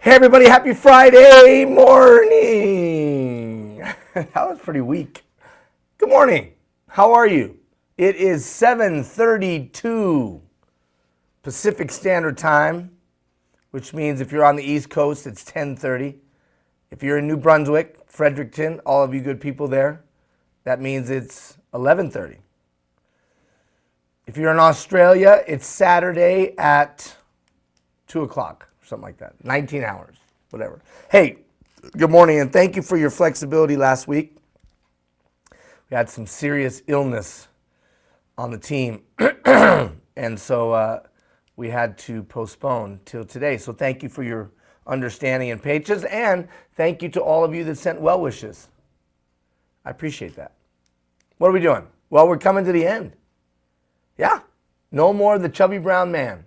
Hey everybody, happy Friday morning. That was pretty weak. Good morning. How are you? It is 7:32 Pacific Standard Time, which means if you're on the East Coast, it's 10:30. If you're in New Brunswick, Fredericton, all of you good people there, that means it's 11:30. If you're in Australia, it's Saturday at 2 o'clock. Something like that, 19 hours, whatever. Hey, good morning, and thank you for your flexibility last week. We had some serious illness on the team, and so we had to postpone till today. So thank you for your understanding and patience, and thank you to all of you that sent well wishes. I appreciate that. What are we doing? Well, we're coming to the end. Yeah, no more of the chubby brown man.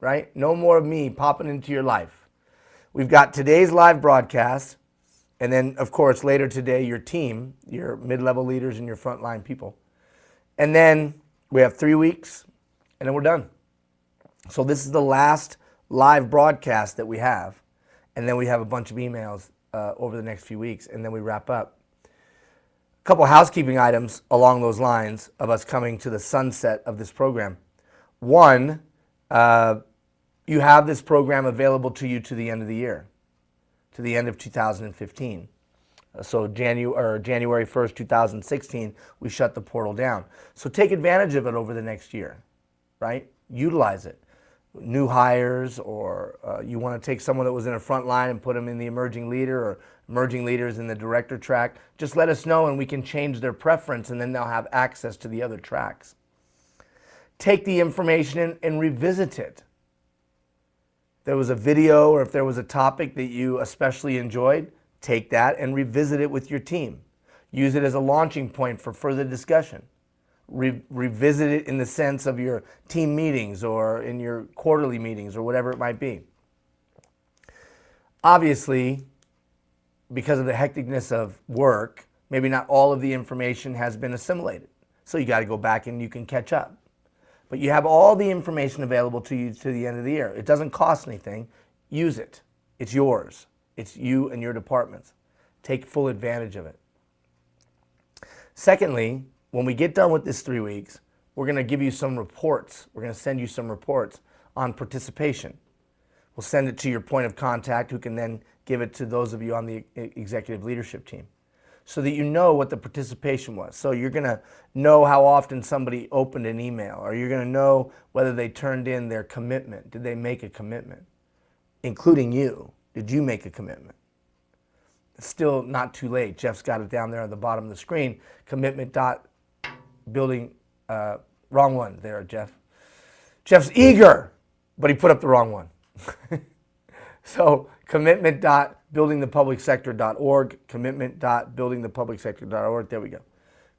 Right? No more of me popping into your life. We've got today's live broadcast, and then, of course, later today, your team, your mid-level leaders and your frontline people. And then we have 3 weeks, and then we're done. So this is the last live broadcast that we have, and then we have a bunch of emails over the next few weeks, and then we wrap up. A couple housekeeping items along those lines of us coming to the sunset of this program. One, you have this program available to you to the end of the year, to the end of 2015. So January 1st, 2016, we shut the portal down. So take advantage of it over the next year, right? Utilize it. New hires, or you want to take someone that was in a front line and put them in the emerging leader, or emerging leaders in the director track, just let us know and we can change their preference, and then they'll have access to the other tracks. Take the information and revisit it. If there was a video or if there was a topic that you especially enjoyed, take that and revisit it with your team. Use it as a launching point for further discussion. Revisit it in the sense of your team meetings or in your quarterly meetings or whatever it might be. Obviously, because of the hecticness of work, maybe not all of the information has been assimilated. So you got to go back and you can catch up. But you have all the information available to you to the end of the year. It doesn't cost anything. Use it. It's yours. It's you and your departments. Take full advantage of it. Secondly, when we get done with this 3 weeks, we're going to give you some reports. We're going to send you some reports on participation. We'll send it to your point of contact, who can then give it to those of you on the executive leadership team, so that you know what the participation was. So you're going to know how often somebody opened an email, or you're going to know whether they turned in their commitment. Did they make a commitment? Including you. Did you make a commitment? It's still not too late. Jeff's got it down there at the bottom of the screen. Commitment.building, wrong one there, Jeff. Jeff's eager, but he put up the wrong one. So commitment.buildingthepublicsector.org, commitment.buildingthepublicsector.org, there we go.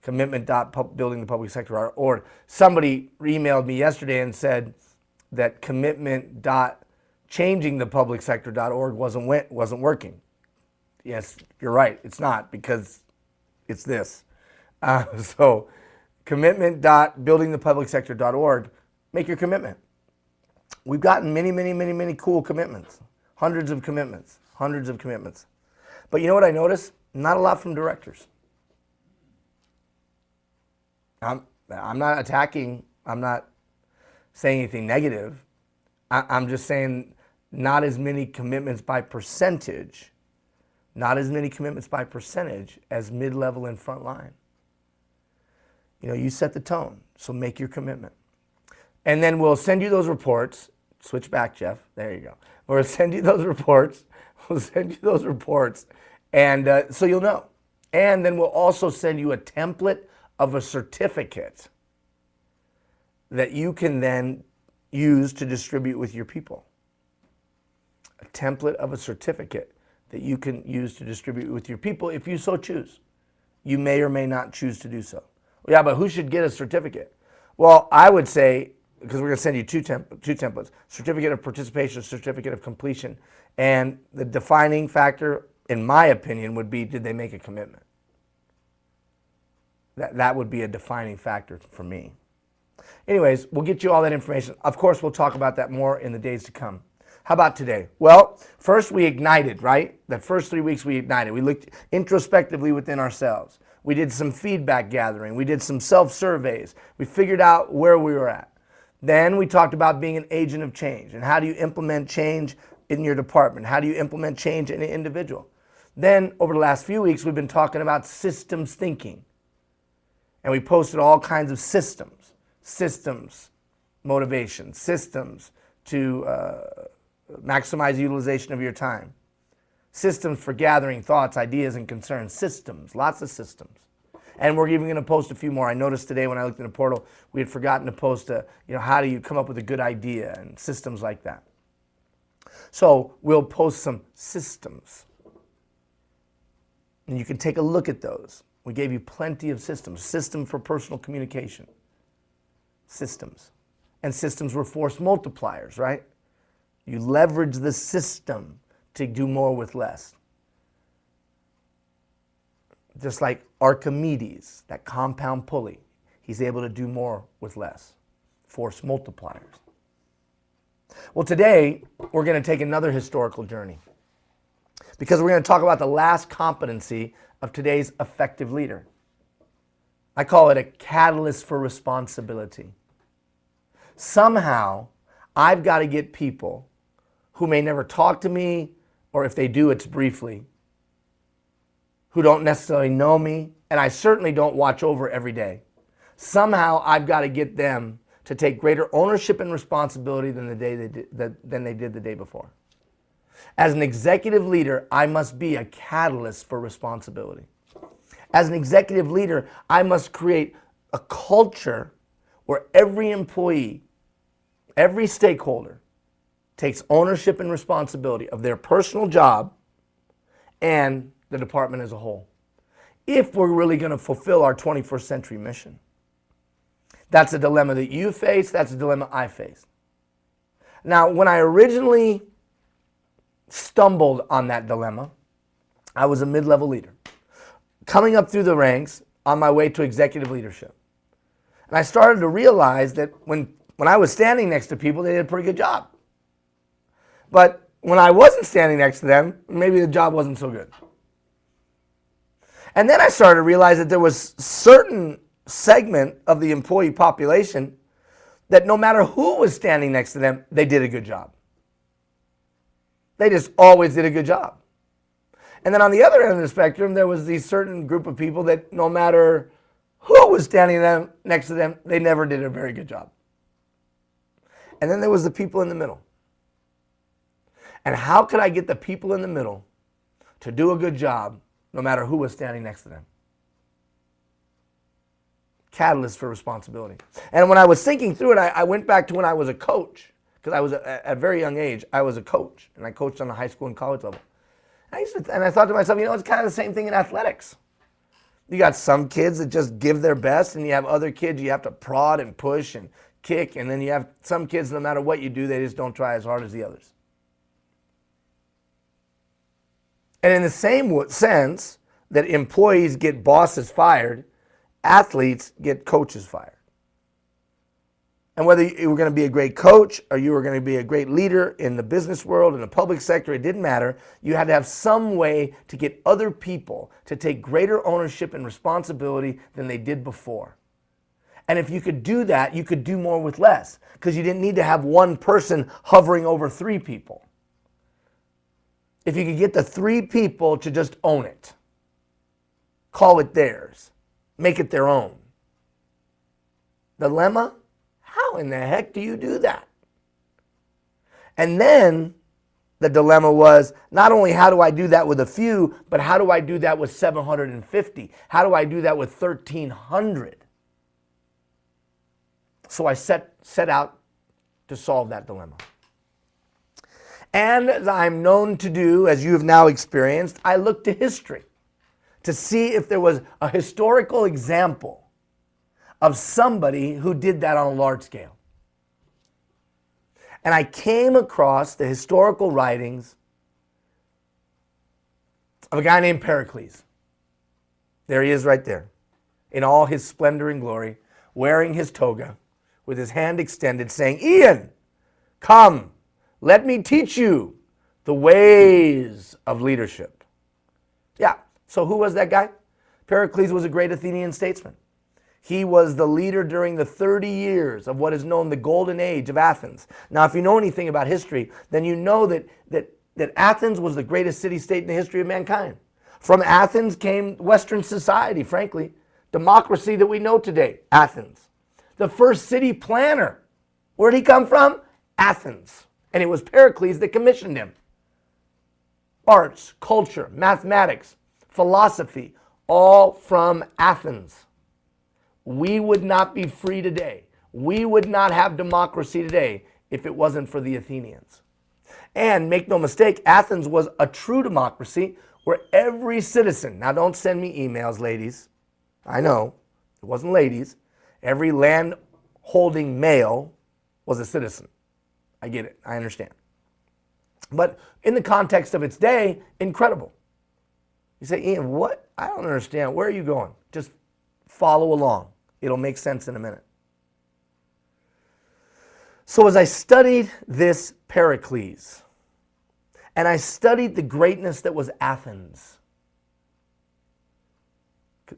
Commitment.buildingthepublicsector.org. Somebody emailed me yesterday and said that commitment.changingthepublicsector.org wasn't working. Yes, you're right, it's not, because it's this. So commitment.buildingthepublicsector.org, make your commitment. We've gotten many cool commitments. Hundreds of commitments. But you know what I noticed? Not a lot from directors. I'm not attacking, I'm not saying anything negative. I'm just saying not as many commitments by percentage, as mid-level and frontline. You know, you set the tone, so make your commitment. And then we'll send you those reports. Switch back, Jeff. There you go. We'll send you those reports. And so you'll know. And then we'll also send you a template of a certificate that you can then use to distribute with your people. A template of a certificate that you can use to distribute with your people if you so choose. You may or may not choose to do so. Yeah, but who should get a certificate? Well, I would say, because we're going to send you two templates, certificate of participation, certificate of completion. And the defining factor, in my opinion, would be, did they make a commitment? That would be a defining factor for me. Anyways, we'll get you all that information. Of course, we'll talk about that more in the days to come. How about today? Well, first we ignited, right? The first 3 weeks we ignited. We looked introspectively within ourselves. We did some feedback gathering. We did some self-surveys. We figured out where we were at. Then we talked about being an agent of change and how do you implement change in your department? How do you implement change in an individual? Then over the last few weeks, we've been talking about systems thinking. And we posted all kinds of systems, motivation, systems to maximize utilization of your time, systems for gathering thoughts, ideas, and concerns, systems, lots of systems. And we're even going to post a few more. I noticed today when I looked in the portal, we had forgotten to post, how do you come up with a good idea and systems like that. So we'll post some systems. And you can take a look at those. We gave you plenty of systems. System for personal communication. Systems. And systems were force multipliers, right? You leverage the system to do more with less. Just like Archimedes, that compound pulley, he's able to do more with less. Force multipliers. Well, today, we're going to take another historical journey because we're going to talk about the last competency of today's effective leader. I call it a catalyst for responsibility. Somehow, I've got to get people who may never talk to me, or if they do, it's briefly, who don't necessarily know me, and I certainly don't watch over every day. Somehow, I've got to get them to take greater ownership and responsibility than they did the day before. As an executive leader, I must be a catalyst for responsibility. As an executive leader, I must create a culture where every employee, every stakeholder takes ownership and responsibility of their personal job and the department as a whole, if we're really going to fulfill our 21st century mission. That's a dilemma that you face. That's a dilemma I face. Now, when I originally stumbled on that dilemma, I was a mid-level leader, coming up through the ranks on my way to executive leadership. And I started to realize that when I was standing next to people, they did a pretty good job. But when I wasn't standing next to them, maybe the job wasn't so good. And then I started to realize that there was certain segment of the employee population that no matter who was standing next to them, they did a good job. They just always did a good job. And then on the other end of the spectrum, there was these certain group of people that no matter who was standing next to them, they never did a very good job. And then there was the people in the middle. And how could I get the people in the middle to do a good job no matter who was standing next to them? Catalyst for responsibility. And when I was thinking through it, I went back to when I was a coach, because I was at a very young age, I was a coach, and I coached on the high school and college level. And I thought to myself, it's kind of the same thing in athletics. You got some kids that just give their best, and you have other kids you have to prod and push and kick, and then you have some kids, no matter what you do, they just don't try as hard as the others. And in the same sense that employees get bosses fired, athletes get coaches fired. And whether you were going to be a great coach or you were going to be a great leader in the business world, in the public sector, it didn't matter. You had to have some way to get other people to take greater ownership and responsibility than they did before. And if you could do that, you could do more with less, because you didn't need to have one person hovering over three people. If you could get the three people to just own it, call it theirs, make it their own. Dilemma? How in the heck do you do that? And then the dilemma was not only how do I do that with a few, but how do I do that with 750? How do I do that with 1,300? So I set out to solve that dilemma. And as I'm known to do, as you have now experienced, I looked to history to see if there was a historical example of somebody who did that on a large scale. And I came across the historical writings of a guy named Pericles. There he is right there, in all his splendor and glory, wearing his toga, with his hand extended, saying, "Ian, come, Let me teach you the ways of leadership. Yeah, so who was that guy? Pericles was a great Athenian statesman. He was the leader during the 30 years of what is known the golden age of Athens. Now, if you know anything about history, then you know that Athens was the greatest city-state in the history of mankind. From Athens came Western society, frankly. Democracy that we know today, Athens. The first city planner, where'd he come from? Athens. And it was Pericles that commissioned him. Arts, culture, mathematics, philosophy, all from Athens. We would not be free today. We would not have democracy today if it wasn't for the Athenians. And make no mistake, Athens was a true democracy where every citizen, now don't send me emails, ladies. I know, it wasn't ladies. Every land-holding male was a citizen. I get it, I understand. But in the context of its day, incredible. You say, Ian, what? I don't understand. Where are you going? Just follow along. It'll make sense in a minute. So as I studied this Pericles, and I studied the greatness that was Athens,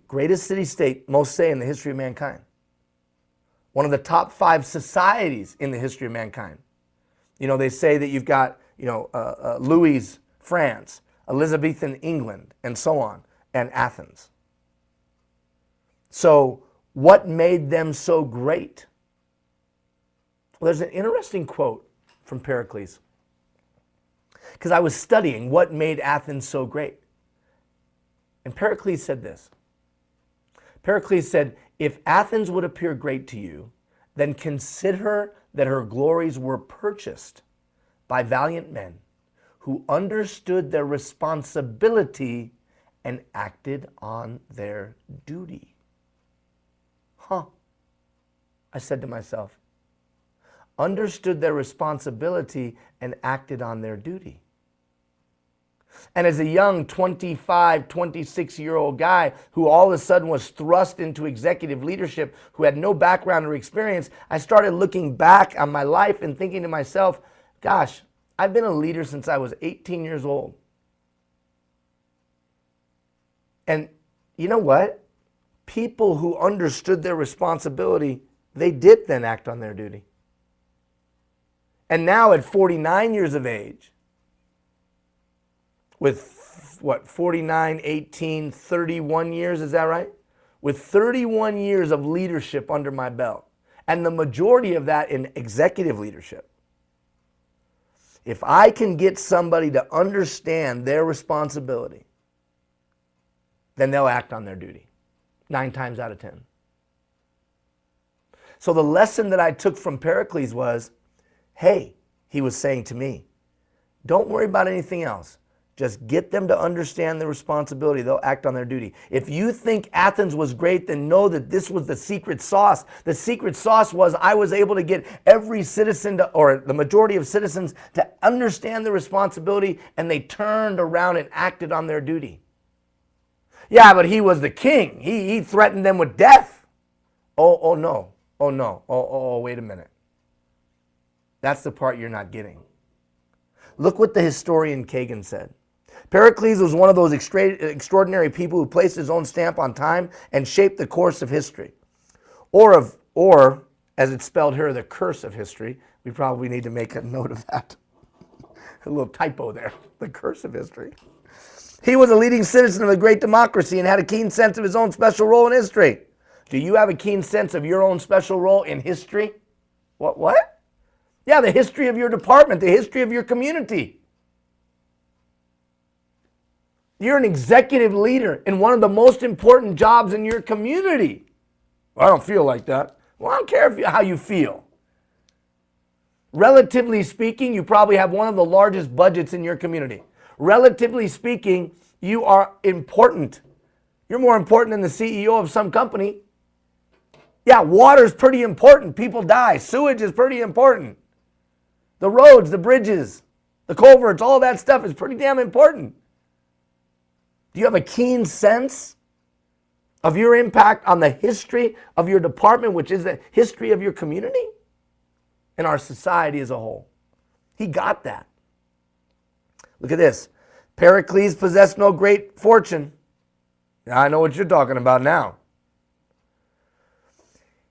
greatest city-state, most say, in the history of mankind. One of the top 5 societies in the history of mankind. You know, they say that you've got, Louis, France, Elizabethan England, and so on, and Athens. So what made them so great? Well, there's an interesting quote from Pericles, because I was studying what made Athens so great. And Pericles said this. Pericles said, if Athens would appear great to you, then consider that her glories were purchased by valiant men who understood their responsibility and acted on their duty. I said to myself, understood their responsibility and acted on their duty. And as a young 25, 26-year-old guy who all of a sudden was thrust into executive leadership, who had no background or experience, I started looking back on my life and thinking to myself, gosh, I've been a leader since I was 18 years old. And you know what? People who understood their responsibility, they did then act on their duty. And now at 49 years of age, with 49, 18, 31 years, is that right? With 31 years of leadership under my belt, and the majority of that in executive leadership. If I can get somebody to understand their responsibility, then they'll act on their duty 9 times out of 10. So the lesson that I took from Pericles was, hey, he was saying to me, don't worry about anything else. Just get them to understand their responsibility. They'll act on their duty. If you think Athens was great, then know that this was the secret sauce. The secret sauce was I was able to get every citizen to, or the majority of citizens to understand their responsibility, and they turned around and acted on their duty. Yeah, but he was the king. He threatened them with death. Oh no. Oh no. Oh, wait a minute. That's the part you're not getting. Look what the historian Kagan said. Pericles was one of those extraordinary people who placed his own stamp on time and shaped the course of history. Or, as it's spelled here, the curse of history. We probably need to make a note of that. A little typo there. The curse of history. He was a leading citizen of a great democracy and had a keen sense of his own special role in history. Do you have a keen sense of your own special role in history? What? Yeah, the history of your department, the history of your community. You're an executive leader in one of the most important jobs in your community. Well, I don't feel like that. Well, I don't care how you feel. Relatively speaking, you probably have one of the largest budgets in your community. Relatively speaking, you are important. You're more important than the CEO of some company. Yeah, water's pretty important. People die. Sewage is pretty important. The roads, the bridges, the culverts, all that stuff is pretty damn important. Do you have a keen sense of your impact on the history of your department, which is the history of your community and our society as a whole? He got that. Look at this. Pericles possessed no great fortune. Now, I know what you're talking about now.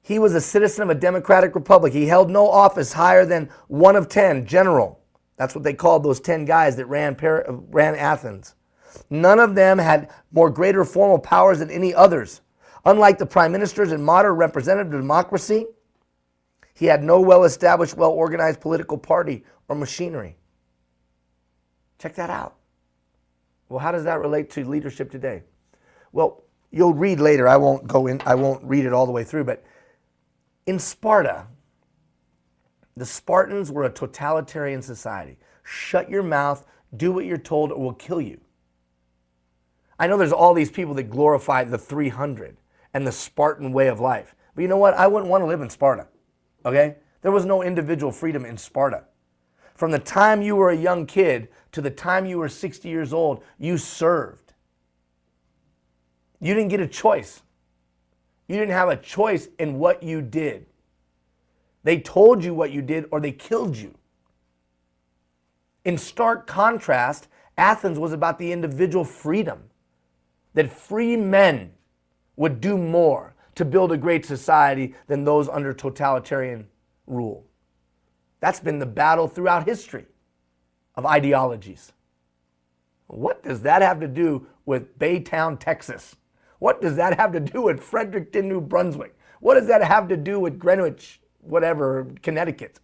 He was a citizen of a democratic republic. He held no office higher than one of 10, general. That's what they called those 10 guys that ran Athens. None of them had more greater formal powers than any others. Unlike the prime ministers in modern representative democracy, he had no well-established, well-organized political party or machinery. Check that out. Well, how does that relate to leadership today? Well, you'll read later. I won't read it all the way through, but in Sparta, the Spartans were a totalitarian society. Shut your mouth, do what you're told, or we'll kill you. I know there's all these people that glorify the 300 and the Spartan way of life. But you know what? I wouldn't want to live in Sparta, okay? There was no individual freedom in Sparta. From the time you were a young kid to the time you were 60 years old, you served. You didn't get a choice. You didn't have a choice in what you did. They told you what you did or they killed you. In stark contrast, Athens was about the individual freedom. That free men would do more to build a great society than those under totalitarian rule. That's been the battle throughout history of ideologies. What does that have to do with Baytown, Texas? What does that have to do with Fredericton, New Brunswick? What does that have to do with Greenwich, whatever, Connecticut?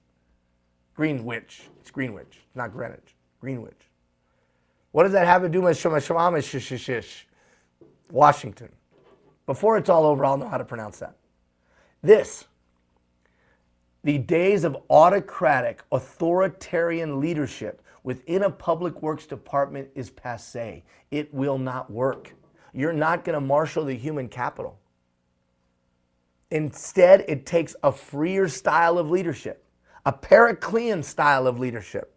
Greenwich. It's Greenwich, not Greenwich. Greenwich. What does that have to do with Washington? Before it's all over, I'll know how to pronounce that. The days of autocratic, authoritarian leadership within a public works department is passé. It will not work. You're not going to marshal the human capital. Instead, it takes a freer style of leadership, a Periclean style of leadership.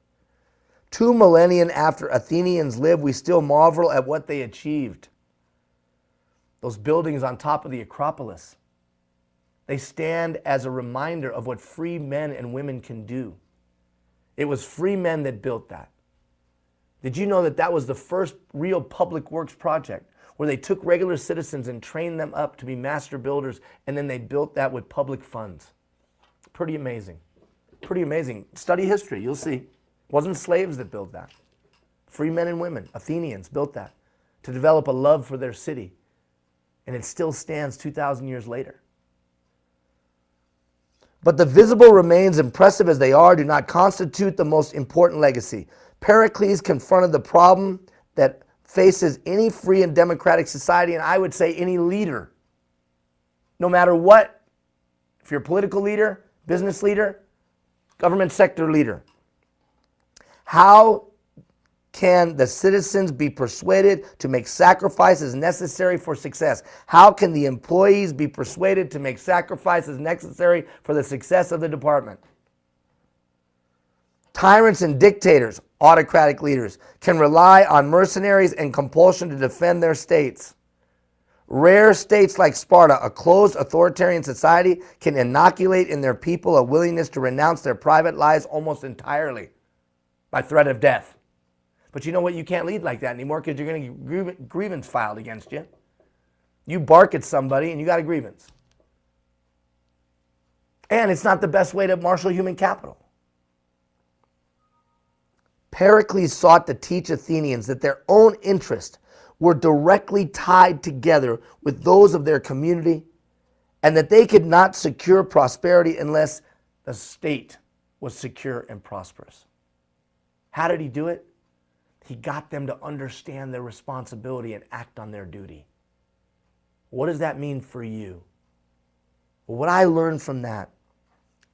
2 millennia after Athenians lived, we still marvel at what they achieved. Those buildings on top of the Acropolis, they stand as a reminder of what free men and women can do. It was free men that built that. Did you know that that was the first real public works project where they took regular citizens and trained them up to be master builders, and then they built that with public funds? Pretty amazing. Pretty amazing. Study history, you'll see. It wasn't slaves that built that. Free men and women, Athenians, built that to develop a love for their city. And it still stands 2,000 years later. But the visible remains, impressive as they are, do not constitute the most important legacy. Pericles confronted the problem that faces any free and democratic society, and I would say any leader. No matter what, if you're a political leader, business leader, government sector leader. How can the citizens be persuaded to make sacrifices necessary for success? How can the employees be persuaded to make sacrifices necessary for the success of the department? Tyrants and dictators, autocratic leaders, can rely on mercenaries and compulsion to defend their states. Rare states like Sparta, a closed authoritarian society, can inoculate in their people a willingness to renounce their private lives almost entirely by threat of death. But you know what? You can't lead like that anymore because you're going to get grievance filed against you. You bark at somebody and you got a grievance. And it's not the best way to marshal human capital. Pericles sought to teach Athenians that their own interests were directly tied together with those of their community, and that they could not secure prosperity unless the state was secure and prosperous. How did he do it? He got them to understand their responsibility and act on their duty. What does that mean for you? Well, what I learned from that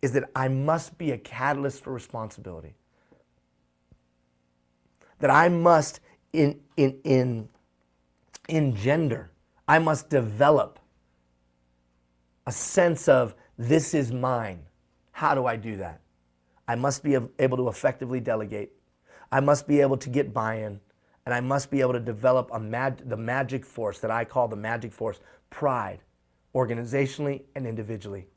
is that I must be a catalyst for responsibility. That I must engender, I must develop a sense of this is mine. How do I do that? I must be able to effectively delegate. I must be able to get buy-in, and I must be able to develop the magic force that I call the magic force, pride, organizationally and individually.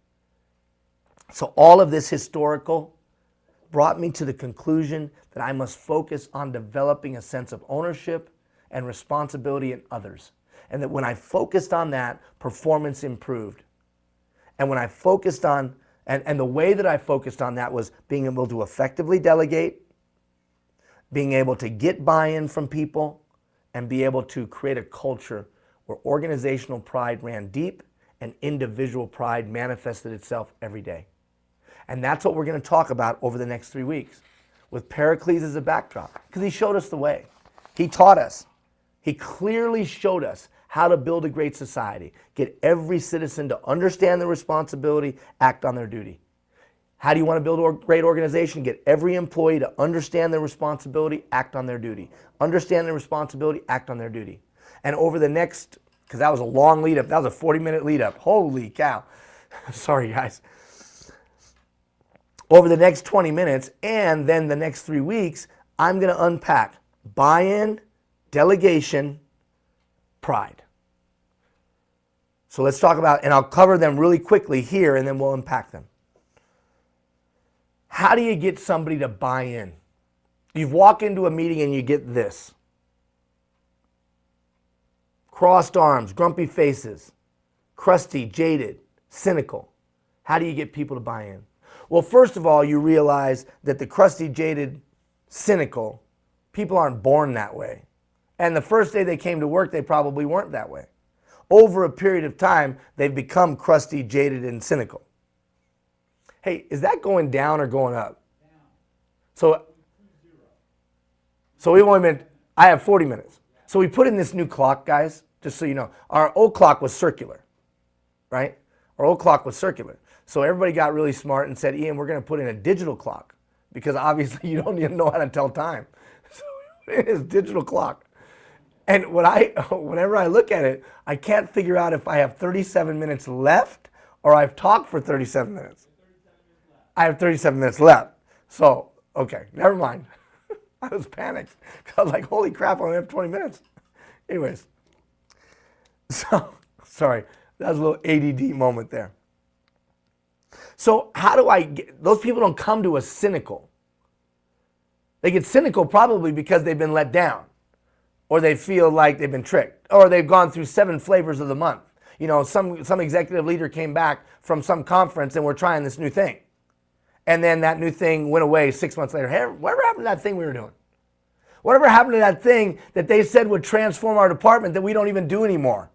So all of this historical brought me to the conclusion that I must focus on developing a sense of ownership and responsibility in others. And that when I focused on that, performance improved. And when I focused on, and the way that I focused on that was being able to effectively delegate, being able to get buy-in from people, and be able to create a culture where organizational pride ran deep and individual pride manifested itself every day. And that's what we're going to talk about over the next 3 weeks with Pericles as a backdrop, because he showed us the way. He taught us. He clearly showed us how to build a great society, get every citizen to understand their responsibility, act on their duty. How do you want to build a great organization? Get every employee to understand their responsibility, act on their duty. Understand their responsibility, act on their duty. And over the next, because that was a long lead up, that was a 40-minute lead up. Holy cow. Sorry, guys. Over the next 20 minutes and then the next 3 weeks, I'm going to unpack buy-in, delegation, pride. So let's talk about, and I'll cover them really quickly here and then we'll unpack them. How do you get somebody to buy in? You walk into a meeting and you get this. Crossed arms, grumpy faces, crusty, jaded, cynical. How do you get people to buy in? Well, first of all, you realize that the crusty, jaded, cynical, people aren't born that way. And the first day they came to work, they probably weren't that way. Over a period of time, they've become crusty, jaded, and cynical. Hey, is that going down or going up? Down. So we've only been, I have 40 minutes. So we put in this new clock, guys, just so you know. Our old clock was circular, right? Our old clock was circular. So everybody got really smart and said, Ian, we're going to put in a digital clock because obviously you don't even know how to tell time. So it is digital clock. And whenever I look at it, I can't figure out if I have 37 minutes left or I've talked for 37 minutes. I have 37 minutes left. So, okay, never mind. I was panicked. I was like, holy crap, I only have 20 minutes. Anyways, so, sorry, that was a little ADD moment there. So how do I get, those people don't come to us cynical. They get cynical probably because they've been let down or they feel like they've been tricked or they've gone through 7 flavors of the month. You know, some executive leader came back from some conference and we're trying this new thing. And then that new thing went away 6 months later. Hey, whatever happened to that thing we were doing? Whatever happened to that thing that they said would transform our department that we don't even do anymore?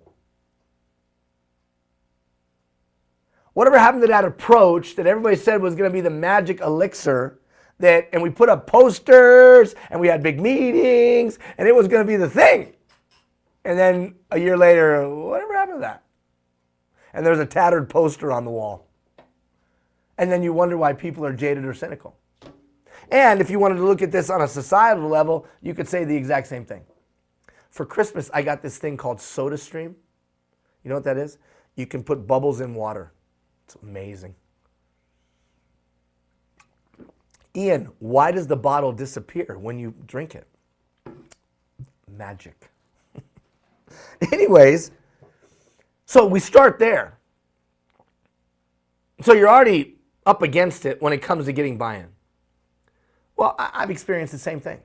Whatever happened to that approach that everybody said was going to be the magic elixir that, and we put up posters and we had big meetings and it was going to be the thing. And then a year later, whatever happened to that? And there's a tattered poster on the wall. And then you wonder why people are jaded or cynical. And if you wanted to look at this on a societal level, you could say the exact same thing. For Christmas, I got this thing called SodaStream. You know what that is? You can put bubbles in water. It's amazing. Ian, why does the bottle disappear when you drink it? Magic. Anyways, so we start there. So you're already up against it when it comes to getting buy-in. Well, I've experienced the same thing.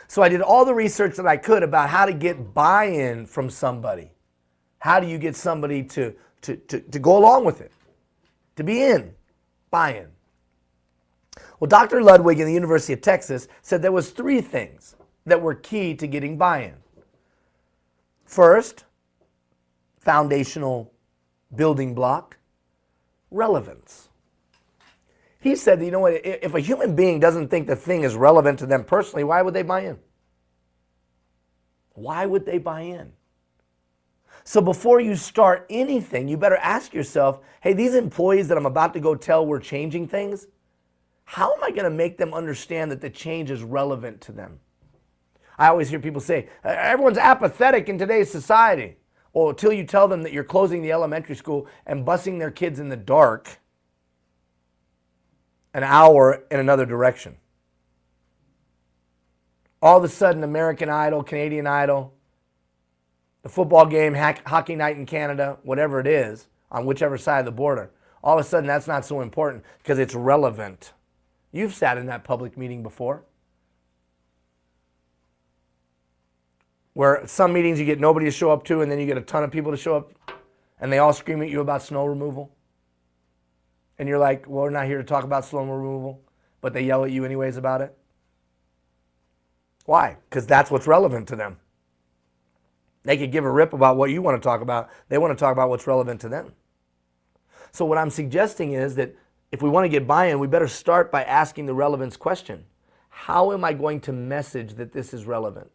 So I did all the research that I could about how to get buy-in from somebody. How do you get somebody to go along with it? To be in, buy-in. Well, Dr. Ludwig in the University of Texas said there was 3 things that were key to getting buy-in. First, foundational building block, relevance. He said, you know what, if a human being doesn't think the thing is relevant to them personally, why would they buy in? Why would they buy in? So before you start anything, you better ask yourself, hey, these employees that I'm about to go tell we're changing things, how am I going to make them understand that the change is relevant to them? I always hear people say, everyone's apathetic in today's society. Well, until you tell them that you're closing the elementary school and busing their kids in the dark an hour in another direction. All of a sudden, American Idol, Canadian Idol, the football game, hockey night in Canada, whatever it is, on whichever side of the border, all of a sudden that's not so important because it's relevant You've sat in that public meeting before, where some meetings you get nobody to show up to, and then you get a ton of people to show up, and they all scream at you about snow removal. And you're like, well, we're not here to talk about snow removal, but they yell at you anyways about it. Why? Because that's what's relevant to them. They could give a rip about what you want to talk about. They want to talk about what's relevant to them. So what I'm suggesting is that if we want to get buy-in, we better start by asking the relevance question. How am I going to message that this is relevant?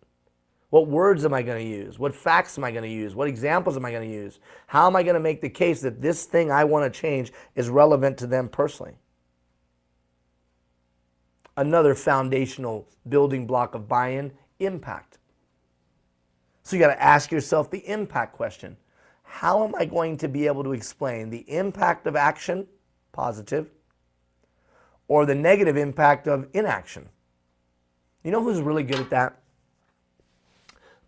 What words am I going to use? What facts am I going to use? What examples am I going to use? How am I going to make the case that this thing I want to change is relevant to them personally? Another foundational building block of buy-in, impact. So you got to ask yourself the impact question. How am I going to be able to explain the impact of action, positive, or the negative impact of inaction? You know who's really good at that?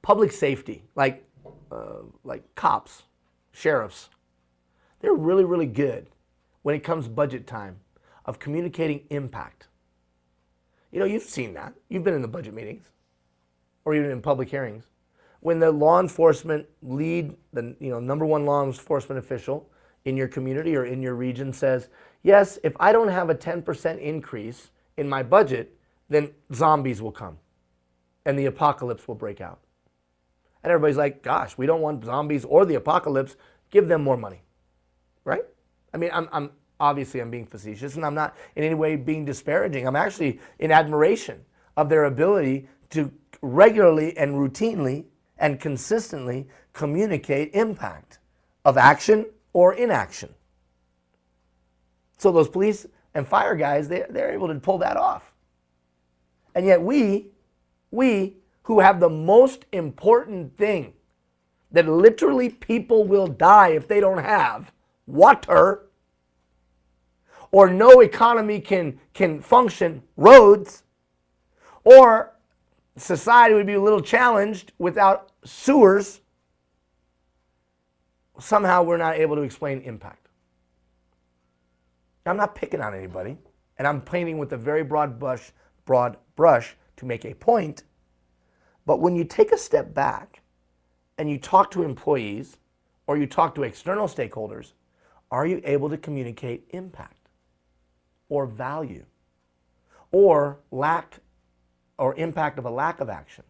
Public safety, like cops, sheriffs. They're really, really good when it comes budget time of communicating impact. You know, you've seen that. You've been in the budget meetings or even in public hearings. When the law enforcement lead, the number one law enforcement official in your community or in your region says, yes, if I don't have a 10% increase in my budget, then zombies will come and the apocalypse will break out. And everybody's like, gosh, we don't want zombies or the apocalypse. Give them more money, right? I mean, I'm obviously being facetious, and I'm not in any way being disparaging. I'm actually in admiration of their ability to regularly and routinely and consistently communicate impact of action or inaction. So those police and fire guys, they're able to pull that off. And yet we who have the most important thing that literally people will die if they don't have, water, or no economy can function, roads, or society would be a little challenged without sewers, somehow we're not able to explain impact. I'm not picking on anybody, and I'm painting with a very broad brush to make a point. But when you take a step back and you talk to employees or you talk to external stakeholders, are you able to communicate impact or value or lack or impact of a lack of action?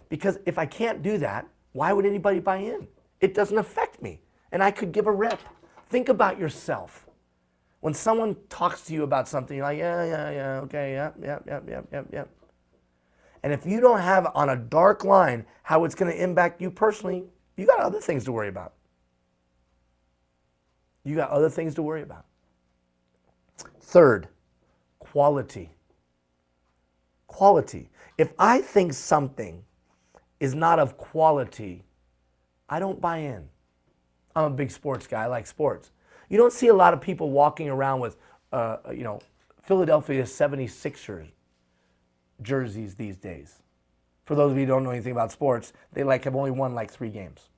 Because if I can't do that, why would anybody buy in? It doesn't affect me, and I could give a rip. Think about yourself. When someone talks to you about something, you're like, yeah, okay, yep. And if you don't have on a dark line how it's going to impact you personally, you got other things to worry about. You got other things to worry about. Third, quality. Quality. If I think something is not of quality, I don't buy in. I'm a big sports guy. I like sports. You don't see a lot of people walking around with, Philadelphia 76ers jerseys these days. For those of you who don't know anything about sports, they have only won 3 games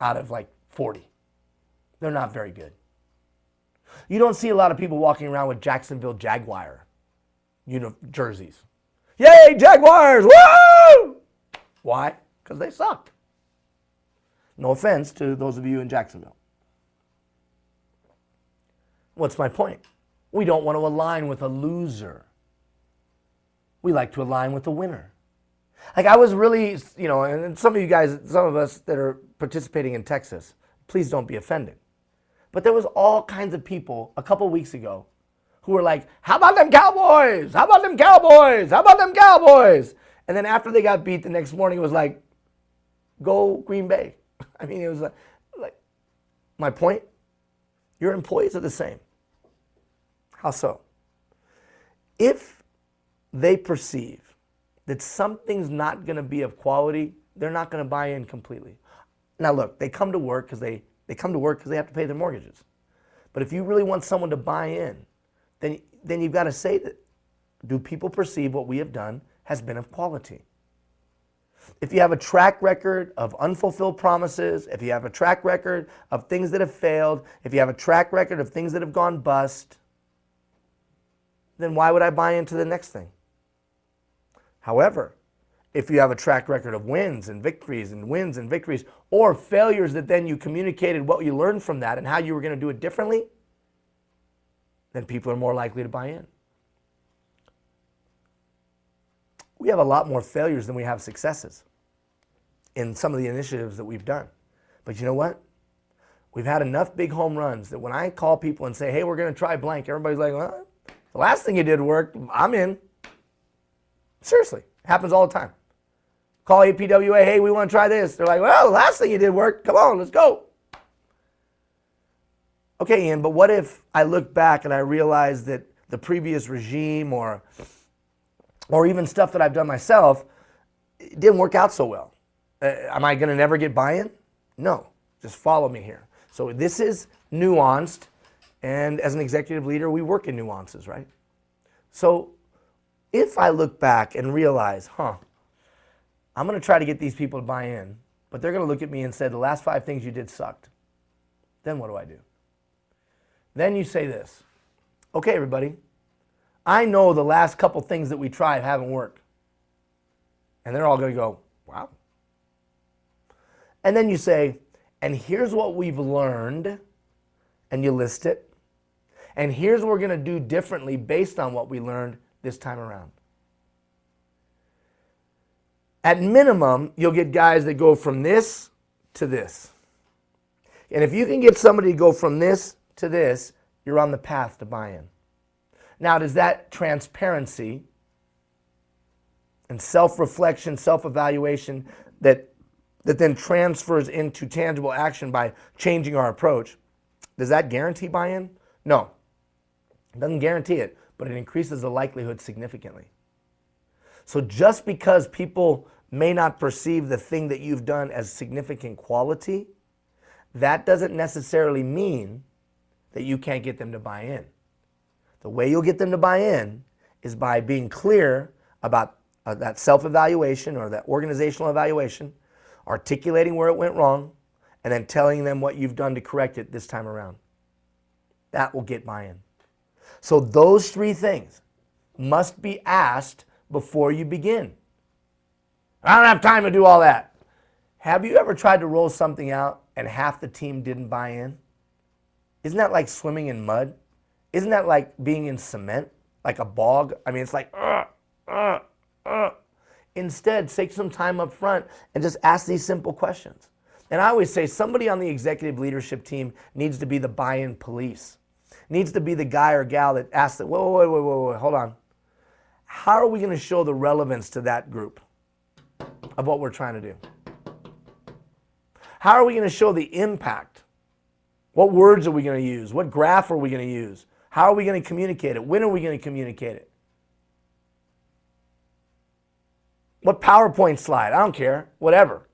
out of 40. They're not very good. You don't see a lot of people walking around with Jacksonville Jaguar jerseys. Yay, Jaguars! Woo! Why? Because they suck. No offense to those of you in Jacksonville. What's my point? We don't want to align with a loser. We like to align with the winner. I was really, and some of you guys, some of us that are participating in Texas, please don't be offended. But there was all kinds of people a couple weeks ago who were like, how about them Cowboys? How about them Cowboys? How about them Cowboys? And then after they got beat the next morning, it was like, go Green Bay. I mean, it was like my point, your employees are the same. How so? If they perceive that something's not going to be of quality, they're not going to buy in completely. Now look, they come to work because they have to pay their mortgages. But if you really want someone to buy in, then you've got to say that, do people perceive what we have done has been of quality? If you have a track record of unfulfilled promises, if you have a track record of things that have failed, if you have a track record of things that have gone bust, then why would I buy into the next thing? However, if you have a track record of wins and victories and wins and victories, or failures that then you communicated what you learned from that and how you were going to do it differently, then people are more likely to buy in. We have a lot more failures than we have successes in some of the initiatives that we've done. But you know what? We've had enough big home runs that when I call people and say, hey, we're going to try blank, everybody's like, well, the last thing you did worked, I'm in. Seriously, it happens all the time. Call APWA, hey, we want to try this. They're like, well, the last thing you did worked. Come on, let's go. Okay, Ian, but what if I look back and I realize that the previous regime or even stuff that I've done myself, it didn't work out so well. Am I going to never get buy-in? No, just follow me here. So this is nuanced, and as an executive leader, we work in nuances, right? So if I look back and realize, I'm going to try to get these people to buy in, but they're going to look at me and say, the last 5 things you did sucked. Then what do I do? Then you say this, okay, everybody, I know the last couple things that we tried haven't worked. And they're all going to go, wow. And then you say, and here's what we've learned, and you list it. And here's what we're going to do differently based on what we learned this time around. At minimum, you'll get guys that go from this to this. And if you can get somebody to go from this to this, you're on the path to buy-in. Now, does that transparency and self-reflection, self-evaluation that then transfers into tangible action by changing our approach, does that guarantee buy-in? No. It doesn't guarantee it, but it increases the likelihood significantly. So just because people may not perceive the thing that you've done as significant quality, that doesn't necessarily mean that you can't get them to buy in. The way you'll get them to buy in is by being clear about that self-evaluation or that organizational evaluation, articulating where it went wrong, and then telling them what you've done to correct it this time around. That will get buy-in. So those 3 things must be asked before you begin. I don't have time to do all that. Have you ever tried to roll something out and half the team didn't buy in? Isn't that like swimming in mud? Isn't that like being in cement, like a bog? I mean, it's like, Instead, take some time up front and just ask these simple questions. And I always say somebody on the executive leadership team needs to be the buy-in police. Needs to be the guy or gal that asks, wait, hold on. How are we going to show the relevance to that group of what we're trying to do? How are we going to show the impact? What words are we going to use? What graph are we going to use? How are we going to communicate it? When are we going to communicate it? What PowerPoint slide? I don't care. Whatever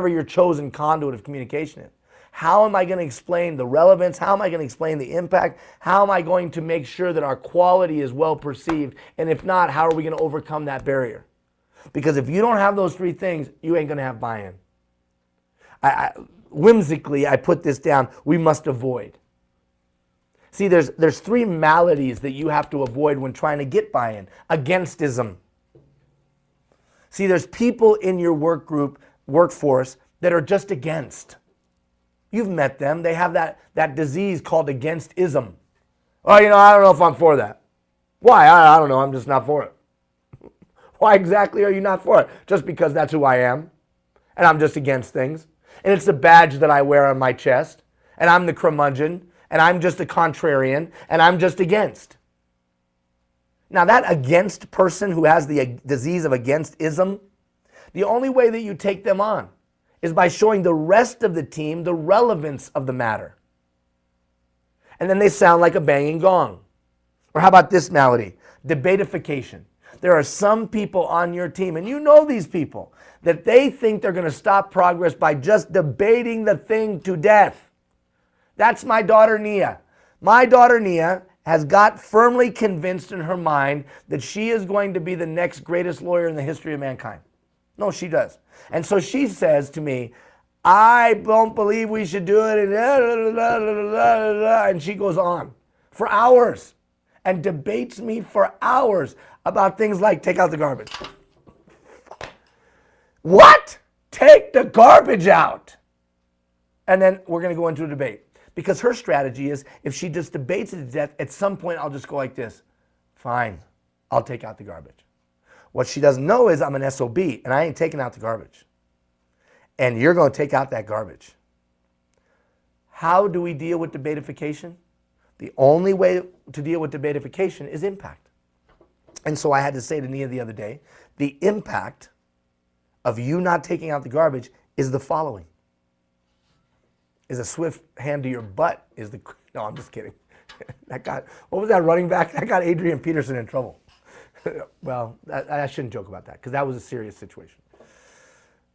your chosen conduit of communication is. How am I going to explain the relevance? How am I going to explain the impact? How am I going to make sure that our quality is well perceived? And if not, how are we going to overcome that barrier? Because if you don't have those 3 things, you ain't going to have buy-in. Whimsically, I put this down, we must avoid. See, there's 3 maladies that you have to avoid when trying to get buy-in. Againstism. See, there's people in your workforce that are just against. You've met them. They have that disease called against-ism. Oh, I don't know if I'm for that. Why? I don't know. I'm just not for it. Why exactly are you not for it? Just because that's who I am. And I'm just against things. And it's the badge that I wear on my chest. And I'm the curmudgeon. And I'm just a contrarian. And I'm just against. Now that against person who has the disease of against-ism, the only way that you take them on is by showing the rest of the team the relevance of the matter. And then they sound like a banging gong. Or how about this malady? Debatification. There are some people on your team, and you know these people, that they think they're going to stop progress by just debating the thing to death. That's my daughter Nia. My daughter Nia has got firmly convinced in her mind that she is going to be the next greatest lawyer in the history of mankind. No, she does. And so she says to me, I don't believe we should do it, and she goes on for hours. and debates me for hours about things like take out the garbage. What? Take the garbage out. And then we're going to go into a debate. Because her strategy is, if she just debates it to death, at some point I'll just go like this. Fine, I'll take out the garbage. What she doesn't know is I'm an SOB, and I ain't taking out the garbage. And you're going to take out that garbage. How do we deal with debatification? The only way to deal with debatification is impact. And so I had to say to Nia the other day, the impact of you not taking out the garbage is the following. Is a swift hand to your butt is the... No, I'm just kidding. What was that running back? That got Adrian Peterson in trouble. Well, I shouldn't joke about that because that was a serious situation.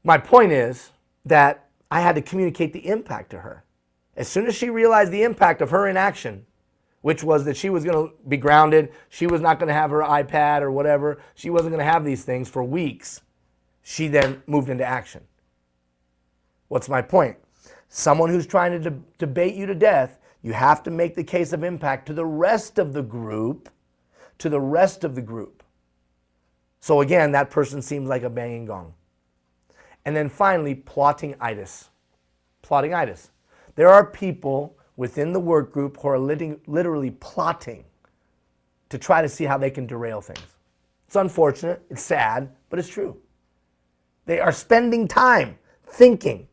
My point is that I had to communicate the impact to her. As soon as she realized the impact of her inaction, which was that she was going to be grounded, she was not going to have her iPad or whatever, she wasn't going to have these things for weeks, she then moved into action. What's my point? Someone who's trying to debate you to death, you have to make the case of impact to the rest of the group, So again, that person seems like a banging gong. And then finally, plotting-itis. Plotting-itis. There are people within the work group who are literally plotting to try to see how they can derail things. It's unfortunate, it's sad, but it's true. They are spending time thinking.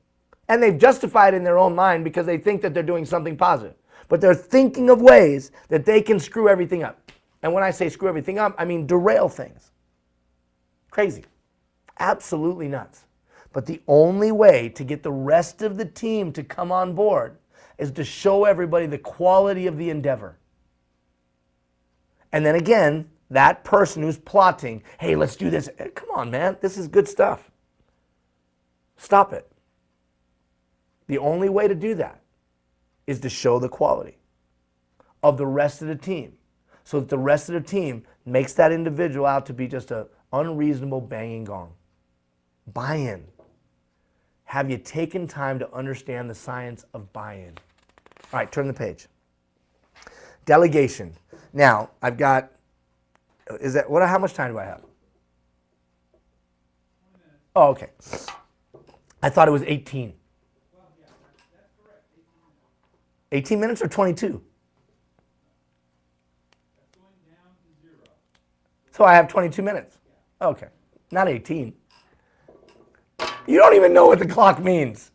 And they've justified it in their own mind because they think that they're doing something positive. But they're thinking of ways that they can screw everything up. And when I say screw everything up, I mean derail things. Crazy. Absolutely nuts. But the only way to get the rest of the team to come on board is to show everybody the quality of the endeavor. And then again, that person who's plotting, hey, let's do this. Come on, man, this is good stuff. Stop it. The only way to do that is to show the quality of the rest of the team so that the rest of the team makes that individual out to be just an unreasonable banging gong. Buy-in. Have you taken time to understand the science of buy-in? All right, turn the page. Delegation. Now, I've got, how much time do I have? Oh, okay. I thought it was 18. 18 minutes or 22? So I have 22 minutes. Okay, not 18. You don't even know what the clock means.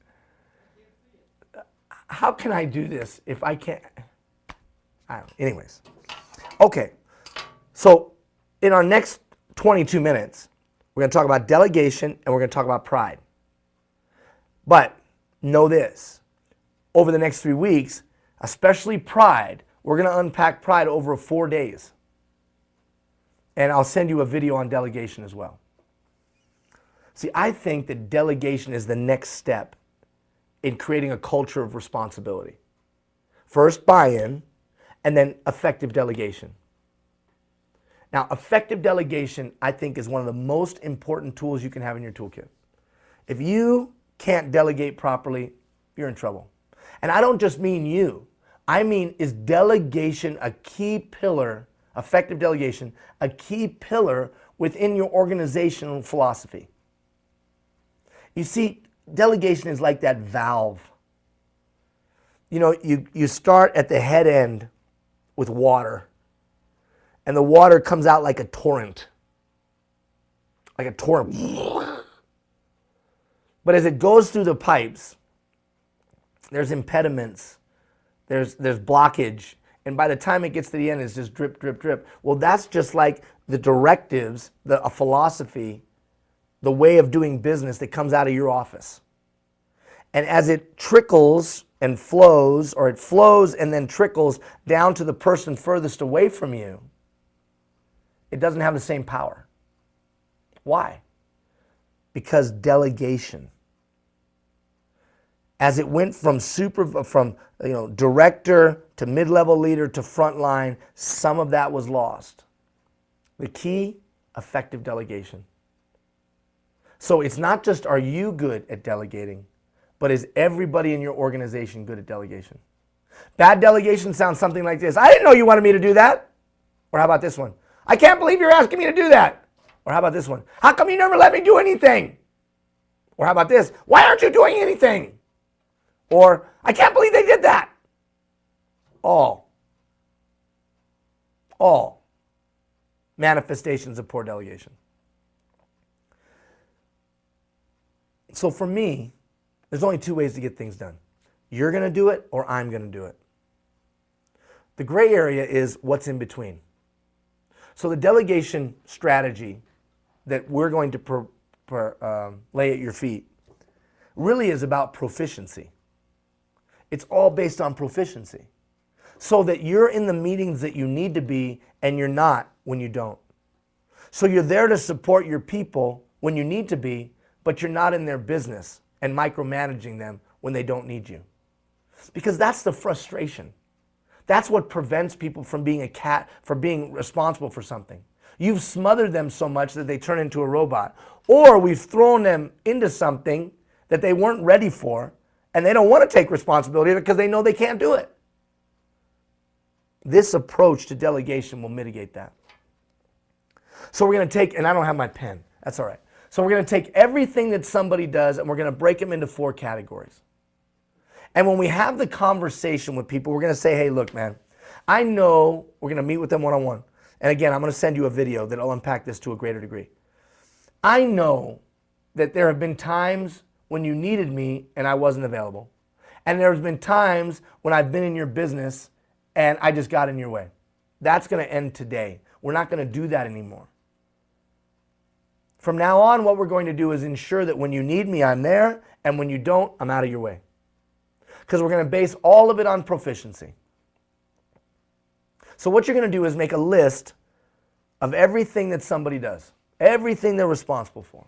How can I do this if I can't? Anyways. Okay, so in our next 22 minutes, we're going to talk about delegation and we're going to talk about pride. But know this. Over the next 3 weeks, especially pride, we're going to unpack pride over 4 days. And I'll send you a video on delegation as well. See, I think that delegation is the next step in creating a culture of responsibility. First, buy-in, and then effective delegation. Now, effective delegation, I think, is one of the most important tools you can have in your toolkit. If you can't delegate properly, you're in trouble. And I don't just mean you. I mean, is delegation a key pillar, effective delegation, a key pillar within your organizational philosophy? You see, delegation is like that valve. You know, you start at the head end with water, and the water comes out like a torrent. Like a torrent. But as it goes through the pipes, there's impediments, there's blockage, and by the time it gets to the end, it's just drip, drip, drip. Well, that's just like the directives, a philosophy, the way of doing business that comes out of your office. And as it trickles and flows, or it flows and then trickles down to the person furthest away from you, it doesn't have the same power. Why? Because delegation. As it went from director to mid-level leader to frontline, some of that was lost. The key, effective delegation. So it's not just are you good at delegating, but is everybody in your organization good at delegation? Bad delegation sounds something like this. I didn't know you wanted me to do that. Or how about this one? I can't believe you're asking me to do that. Or how about this one? How come you never let me do anything? Or how about this? Why aren't you doing anything? Or I can't believe they did that. All manifestations of poor delegation. So for me, there's only two ways to get things done. You're going to do it or I'm going to do it. The gray area is what's in between. So the delegation strategy that we're going to lay at your feet really is about proficiency. It's all based on proficiency. So that you're in the meetings that you need to be and you're not when you don't. So you're there to support your people when you need to be, but you're not in their business and micromanaging them when they don't need you. Because that's the frustration. That's what prevents people from being from being responsible for something. You've smothered them so much that they turn into a robot. Or we've thrown them into something that they weren't ready for, and they don't want to take responsibility because they know they can't do it. This approach to delegation will mitigate that. So we're going to take, and I don't have my pen, that's all right. So we're going to take everything that somebody does and we're going to break them into 4 categories. And when we have the conversation with people, we're going to say, hey, look, man, I know we're going to meet with them one-on-one. And again, I'm going to send you a video that'll unpack this to a greater degree. I know that there have been times when you needed me and I wasn't available. And there's been times when I've been in your business and I just got in your way. That's going to end today. We're not going to do that anymore. From now on, what we're going to do is ensure that when you need me, I'm there, and when you don't, I'm out of your way. Because we're going to base all of it on proficiency. So what you're going to do is make a list of everything that somebody does, everything they're responsible for.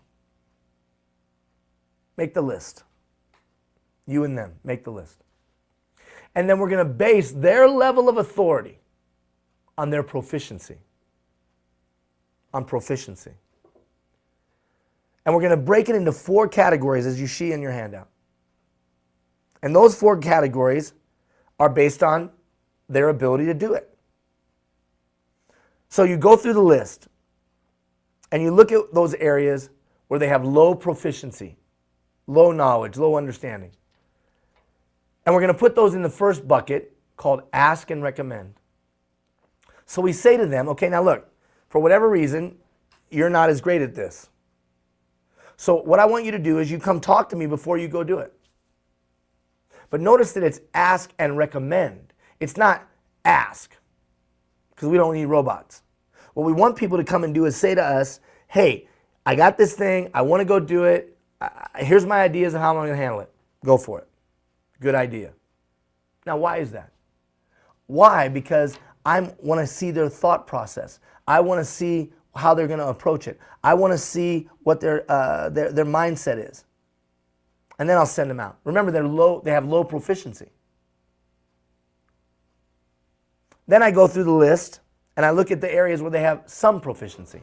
Make the list. You and them, make the list. And then we're going to base their level of authority on their proficiency. On proficiency. And we're going to break it into 4 categories as you see in your handout. And those 4 categories are based on their ability to do it. So you go through the list and you look at those areas where they have low proficiency, low knowledge, low understanding. And we're going to put those in the first bucket called ask and recommend. So we say to them, okay, now look, for whatever reason, you're not as great at this. So what I want you to do is you come talk to me before you go do it. But notice that it's ask and recommend. It's not ask, because we don't need robots. What we want people to come and do is say to us, hey, I got this thing, I want to go do it, here's my ideas on how I'm going to handle it. Go for it. Good idea. Now, why is that? Why? Because I want to see their thought process. I want to see how they're going to approach it. I want to see what their mindset is. And then I'll send them out. Remember, they have low proficiency. Then I go through the list and I look at the areas where they have some proficiency.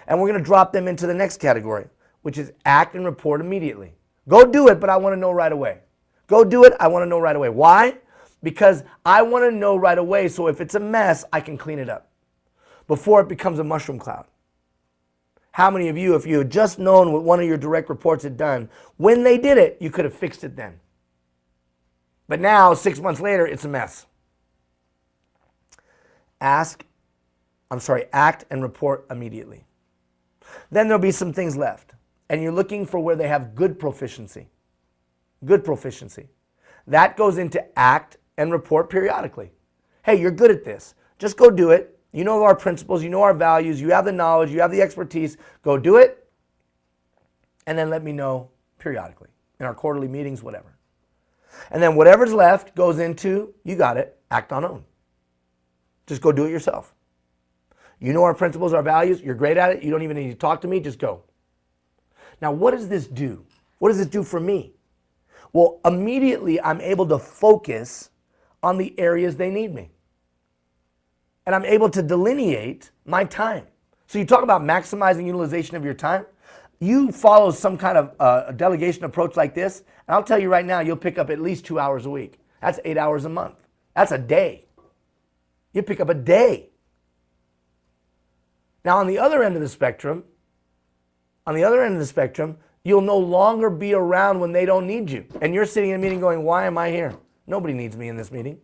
And we're going to drop them into the next category, which is act and report immediately. Go do it, but I want to know right away. Go do it, I want to know right away. Why? Because I want to know right away, so if it's a mess, I can clean it up before it becomes a mushroom cloud. How many of you, if you had just known what one of your direct reports had done, when they did it, you could have fixed it then? But now, 6 months later, it's a mess. Act and report immediately. Then there'll be some things left, and you're looking for where they have good proficiency. Good proficiency. That goes into act and report periodically. Hey, you're good at this. Just go do it. You know our principles, you know our values, you have the knowledge, you have the expertise. Go do it, and then let me know periodically in our quarterly meetings, whatever. And then whatever's left goes into, you got it, act on own. Just go do it yourself. You know our principles, our values, you're great at it, you don't even need to talk to me, just go. Now, what does this do? What does this do for me? Well, immediately I'm able to focus on the areas they need me. And I'm able to delineate my time. So you talk about maximizing utilization of your time. You follow some kind of a delegation approach like this, and I'll tell you right now, you'll pick up at least 2 hours a week. That's 8 hours a month. That's a day. You pick up a day Now, on the other end of the spectrum, you'll no longer be around when they don't need you. And you're sitting in a meeting going, why am I here? Nobody needs me in this meeting.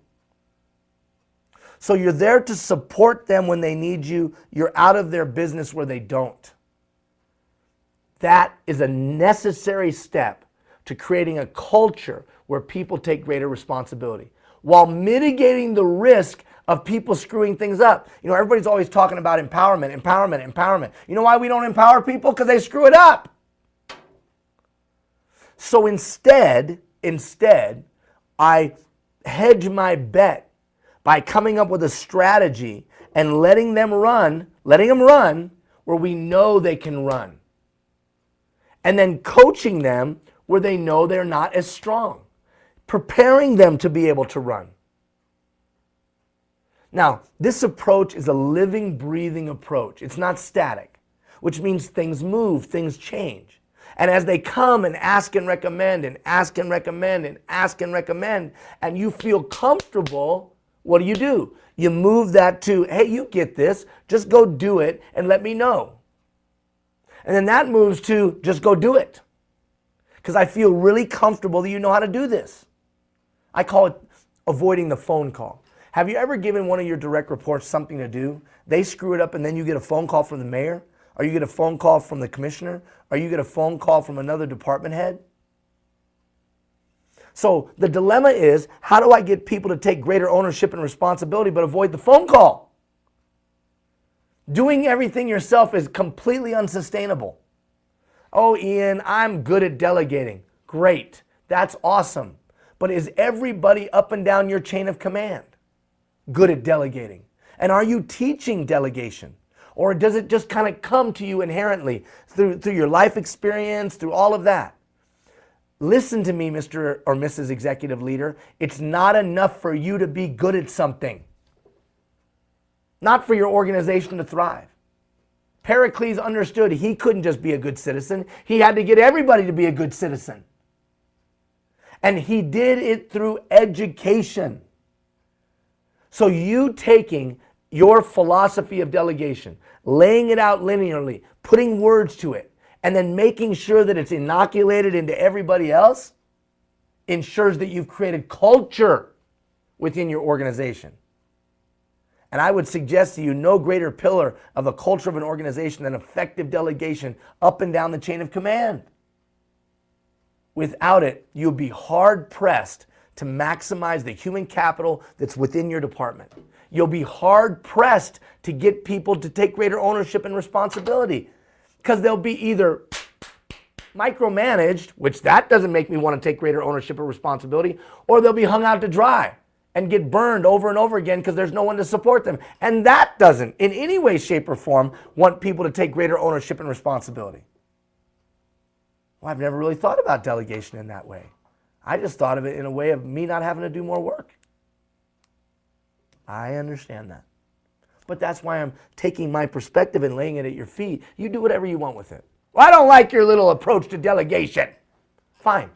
So you're there to support them when they need you. You're out of their business where they don't. That is a necessary step to creating a culture where people take greater responsibility while mitigating the risk of people screwing things up. You know, everybody's always talking about empowerment. You know why we don't empower people? Because they screw it up. So instead, I hedge my bet by coming up with a strategy and letting them run where we know they can run. And then coaching them where they know they're not as strong. Preparing them to be able to run. Now, this approach is a living, breathing approach. It's not static, which means things move, things change. And as they come and ask and recommend and ask and recommend and ask and recommend, and you feel comfortable, what do? You move that to, hey, you get this, just go do it and let me know. And then that moves to, just go do it. Because I feel really comfortable that you know how to do this. I call it avoiding the phone call. Have you ever given one of your direct reports something to do? They screw it up and then you get a phone call from the mayor? Or you get a phone call from the commissioner? Or you get a phone call from another department head? So the dilemma is, how do I get people to take greater ownership and responsibility but avoid the phone call? Doing everything yourself is completely unsustainable. Oh, Ian, I'm good at delegating. Great. That's awesome. But is everybody up and down your chain of command good at delegating? And are you teaching delegation? Or does it just kind of come to you inherently through your life experience, through all of that? Listen to me, Mr. or Mrs. Executive Leader. It's not enough for you to be good at something. Not for your organization to thrive. Pericles understood he couldn't just be a good citizen. He had to get everybody to be a good citizen. And he did it through education. So you taking your philosophy of delegation, laying it out linearly, putting words to it, and then making sure that it's inoculated into everybody else ensures that you've created culture within your organization. And I would suggest to you no greater pillar of a culture of an organization than effective delegation up and down the chain of command. Without it, you'll be hard pressed to maximize the human capital that's within your department. You'll be hard pressed to get people to take greater ownership and responsibility because they'll be either micromanaged, which that doesn't make me want to take greater ownership or responsibility, or they'll be hung out to dry and get burned over and over again because there's no one to support them. And that doesn't, in any way, shape, or form, want people to take greater ownership and responsibility. Well, I've never really thought about delegation in that way. I just thought of it in a way of me not having to do more work. I understand that. But that's why I'm taking my perspective and laying it at your feet. You do whatever you want with it. Well, I don't like your little approach to delegation. Fine.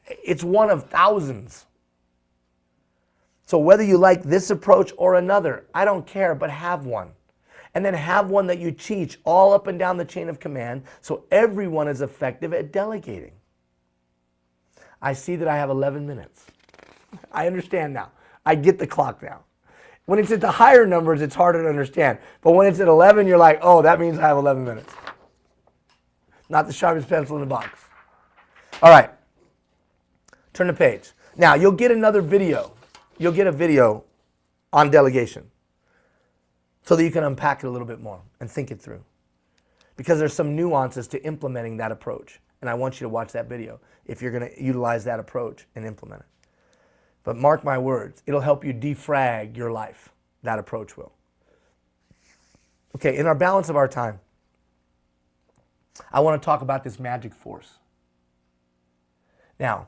It's one of thousands. So whether you like this approach or another, I don't care, but have one. And then have one that you teach all up and down the chain of command so everyone is effective at delegating. I see that I have 11 minutes. I understand now. I get the clock now. When it's at the higher numbers, it's harder to understand. But when it's at 11, you're like, oh, that means I have 11 minutes. Not the sharpest pencil in the box. All right. Turn the page. Now, you'll get another video. You'll get a video on delegation so that you can unpack it a little bit more and think it through. Because there's some nuances to implementing that approach. And I want you to watch that video if you're going to utilize that approach and implement it. But mark my words, it'll help you defrag your life. That approach will. Okay, in our balance of our time, I want to talk about this magic force. Now,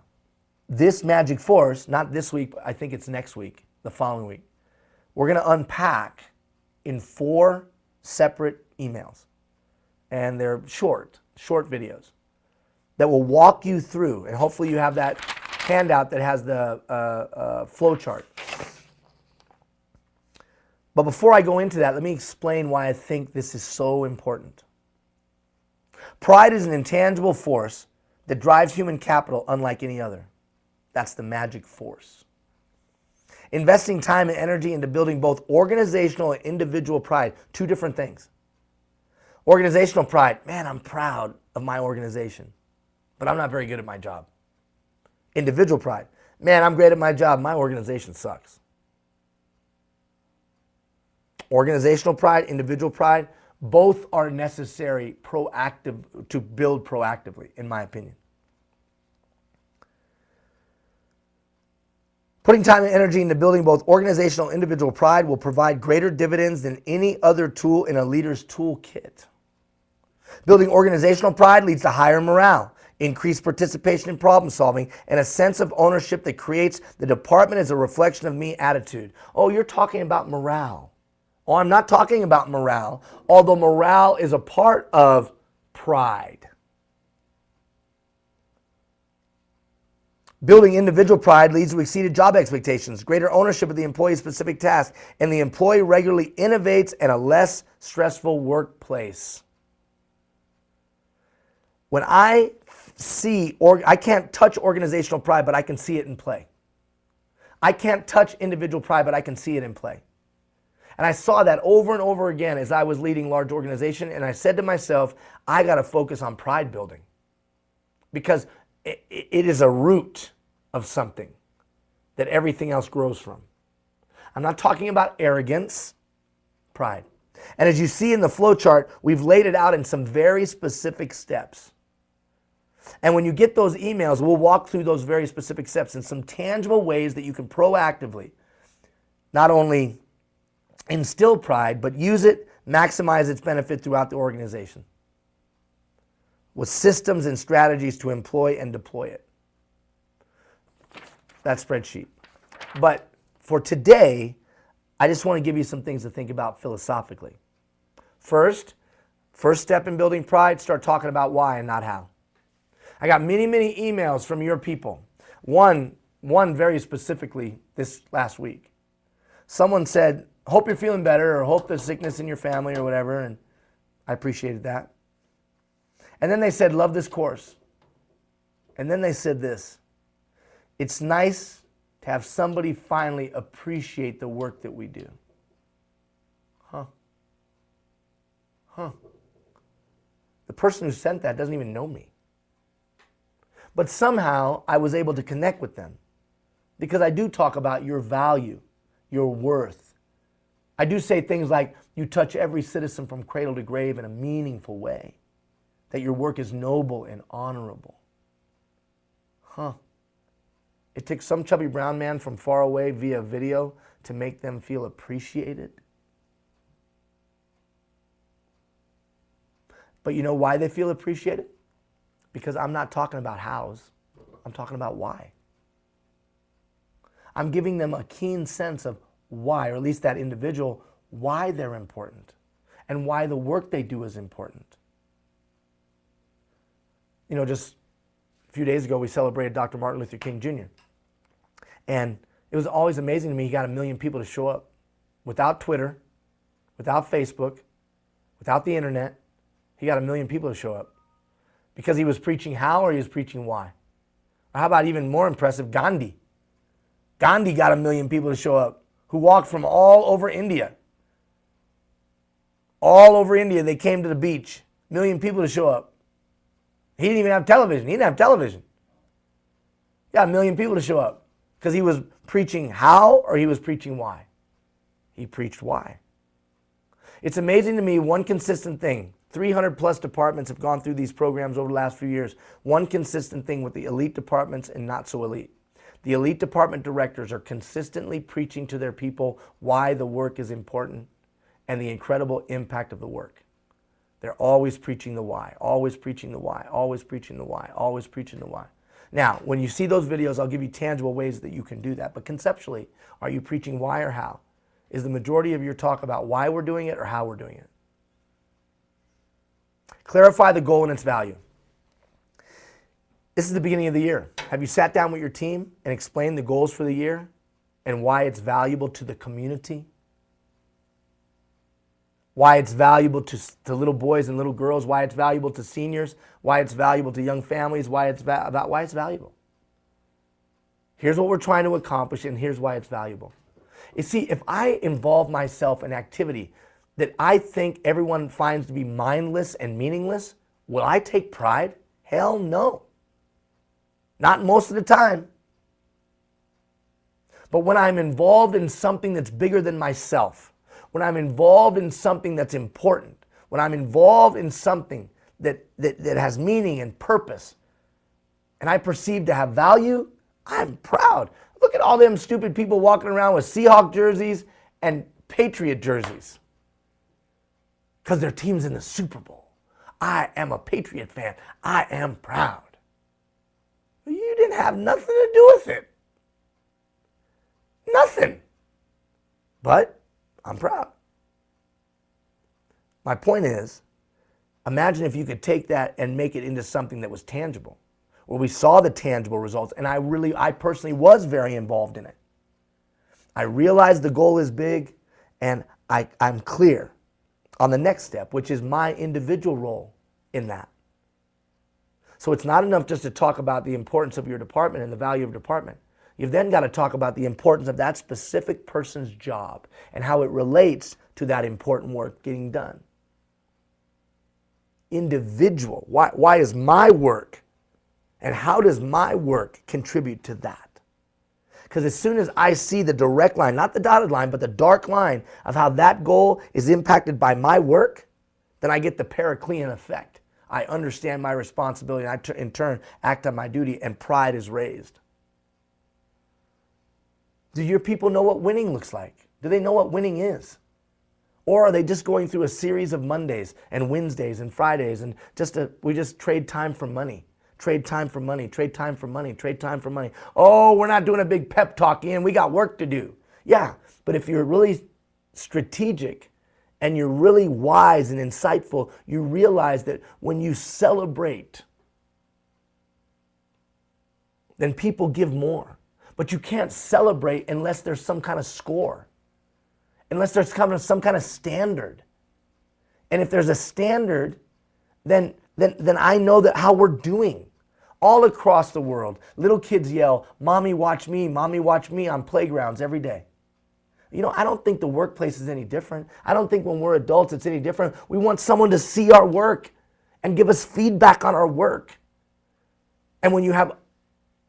this magic force, not this week, but I think it's next week, the following week, we're going to unpack in 4 separate emails. And they're short videos that will walk you through, and hopefully you have that handout that has the flow chart. But before I go into that, let me explain why I think this is so important. Pride is an intangible force that drives human capital unlike any other. That's the magic force. Investing time and energy into building both organizational and individual pride, two different things. Organizational pride, man, I'm proud of my organization, but I'm not very good at my job. Individual pride, man, I'm great at my job, my organization sucks. Organizational pride, individual pride, both are necessary to build proactively, in my opinion. Putting time and energy into building both organizational and individual pride will provide greater dividends than any other tool in a leader's toolkit. Building organizational pride leads to higher morale, increased participation in problem solving, and a sense of ownership that creates the department as a reflection of me attitude. Oh, you're talking about morale. Oh, I'm not talking about morale, although morale is a part of pride. Building individual pride leads to exceeded job expectations, greater ownership of the employee's specific task, and the employee regularly innovates in a less stressful workplace. When I I can't touch organizational pride, but I can see it in play. I can't touch individual pride, but I can see it in play. And I saw that over and over again as I was leading large organization, and I said to myself, I got to focus on pride building because it is a root of something that everything else grows from. I'm not talking about arrogance, pride. And as you see in the flow chart, we've laid it out in some very specific steps. And when you get those emails, we'll walk through those very specific steps and some tangible ways that you can proactively not only instill pride, but use it, maximize its benefit throughout the organization with systems and strategies to employ and deploy it. That spreadsheet. But for today, I just want to give you some things to think about philosophically. First step in building pride, start talking about why and not how. I got many, many emails from your people. One very specifically this last week. Someone said, hope you're feeling better, or hope there's sickness in your family or whatever, and I appreciated that. And then they said, love this course. And then they said this, it's nice to have somebody finally appreciate the work that we do. The person who sent that doesn't even know me. But somehow I was able to connect with them because I do talk about your value, your worth. I do say things like you touch every citizen from cradle to grave in a meaningful way, that your work is noble and honorable. It took some chubby brown man from far away via video to make them feel appreciated. But you know why they feel appreciated? Because I'm not talking about hows, I'm talking about why. I'm giving them a keen sense of why, or at least that individual, why they're important and why the work they do is important. You know, just a few days ago, we celebrated Dr. Martin Luther King Jr. And it was always amazing to me, he got 1 million people to show up without Twitter, without Facebook, without the internet. He got 1 million people to show up. Because he was preaching how or he was preaching why? Or how about even more impressive, Gandhi? Gandhi got 1 million people to show up who walked from all over India. All over India, they came to the beach. 1 million people to show up. He didn't even have television. He didn't have television. He got 1 million people to show up because he was preaching how or he was preaching why? He preached why. It's amazing to me, one consistent thing. 300 plus departments have gone through these programs over the last few years. One consistent thing with the elite departments and not so elite. The elite department directors are consistently preaching to their people why the work is important and the incredible impact of the work. They're always preaching the why, always preaching the why, always preaching the why, always preaching the why. Now, when you see those videos, I'll give you tangible ways that you can do that. But conceptually, are you preaching why or how? Is the majority of your talk about why we're doing it or how we're doing it? Clarify the goal and its value. This is the beginning of the year. Have you sat down with your team and explained the goals for the year and why it's valuable to the community? why it's valuable to little boys and little girls, why it's valuable to seniors, why it's valuable to young families, why it's valuable. Here's what we're trying to accomplish, and here's why it's valuable. You see, if I involve myself in activity that I think everyone finds to be mindless and meaningless, will I take pride? Hell no. Not most of the time. But when I'm involved in something that's bigger than myself, when I'm involved in something that's important, when I'm involved in something that has meaning and purpose, and I perceive to have value, I'm proud. Look at all them stupid people walking around with Seahawk jerseys and Patriot jerseys because their team's in the Super Bowl. I am a Patriot fan. I am proud. You didn't have nothing to do with it. Nothing. But I'm proud. My point is, imagine if you could take that and make it into something that was tangible, where we saw the tangible results, and I personally was very involved in it. I realized the goal is big, and I'm clear on the next step, which is my individual role in that. So it's not enough just to talk about the importance of your department and the value of your department. You've then got to talk about the importance of that specific person's job and how it relates to that important work getting done. Individual. Why is my work, and how does my work contribute to that? Because as soon as I see the direct line, not the dotted line, but the dark line of how that goal is impacted by my work, then I get the Periclean effect. I understand my responsibility, and I in turn act on my duty, and pride is raised. Do your people know what winning looks like? Do they know what winning is? Or are they just going through a series of Mondays and Wednesdays and Fridays and we just trade time for money? Trade time for money, trade time for money, trade time for money. Oh, we're not doing a big pep talk, Ian. We got work to do. Yeah, but if you're really strategic and you're really wise and insightful, you realize that when you celebrate, then people give more. But you can't celebrate unless there's some kind of score, unless there's some kind of standard. And if there's a standard, then I know that how we're doing. All across the world, little kids yell, "Mommy, watch me, Mommy, watch me," on playgrounds every day. You know, I don't think the workplace is any different. I don't think when we're adults it's any different. We want someone to see our work and give us feedback on our work. And when you have